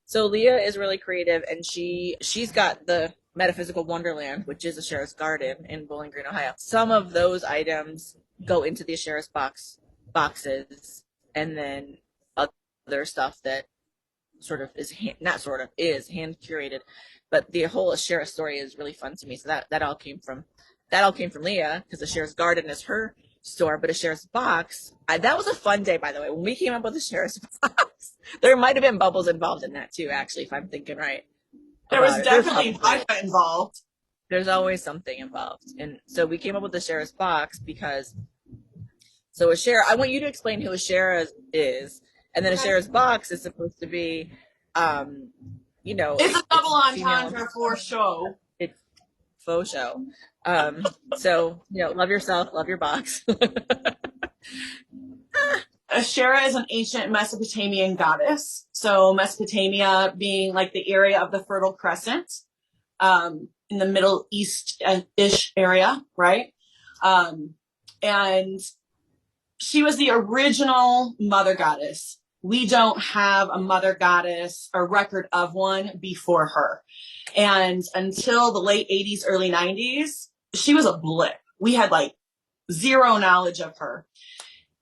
So Leah is really creative, and she's got the metaphysical wonderland, which is Asherah's garden in Bowling Green, Ohio. Some of those items go into the Asherah's boxes, and then other stuff that sort of is not sort of is hand curated, but the whole Asherah story is really fun to me. So that all came from Leah, because Asherah's garden is her store, but Asherah's box. That was a fun day, by the way, when we came up with Asherah's box. There might have been bubbles involved in that too, actually, if I'm thinking right. There was definitely vodka involved. There's always something involved, and so we came up with Asherah's box because. So Asherah, I want you to explain who Asherah is, and then Asherah's box is supposed to be, it's a double entendre for show. It's faux show. So love yourself, love your box. Asherah is an ancient Mesopotamian goddess. So Mesopotamia being like the area of the Fertile Crescent, in the Middle East-ish area, right? And she was the original mother goddess. We don't have a mother goddess or record of one before her. And until the late 80s, early 90s, she was a blip. We had like zero knowledge of her.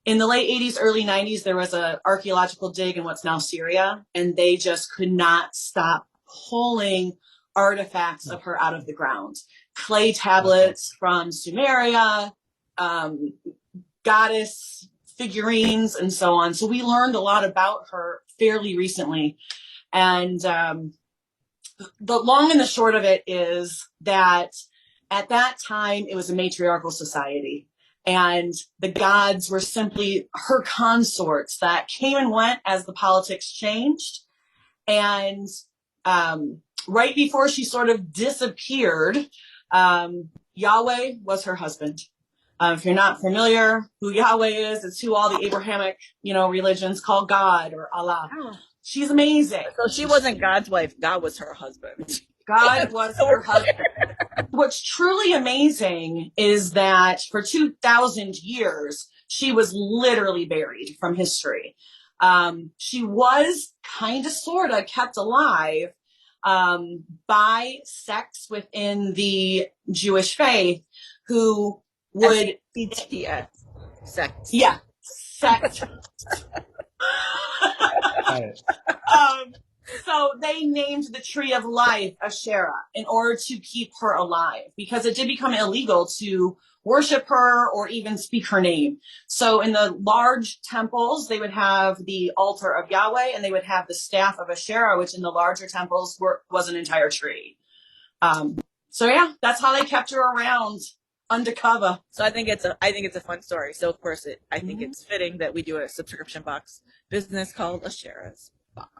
In the late 80s, early 90s, there was an archaeological dig in what's now Syria, and they just could not stop pulling artifacts of her out of the ground. Clay tablets from Sumeria, goddess figurines, and so on. So we learned a lot about her fairly recently. And the long and the short of it is that at that time, it was a matriarchal society. And the gods were simply her consorts that came and went as the politics changed. And right before she sort of disappeared, Yahweh was her husband. If you're not familiar who Yahweh is, it's who all the Abrahamic, religions call God or Allah. Oh. She's amazing. So she wasn't God's wife. God was her husband. God was her husband. What's truly amazing is that for 2,000 years, she was literally buried from history. She was kind of, sort of kept alive by sects within the Jewish faith who would... SCTS. Sect. Yeah, sect. So they named the tree of life Asherah in order to keep her alive, because it did become illegal to worship her or even speak her name. So in the large temples, they would have the altar of Yahweh, and they would have the staff of Asherah, which in the larger temples was an entire tree. So yeah, that's how they kept her around undercover. So I think it's a fun story. So of course I think it's fitting that we do a subscription box business called Asherah's Box.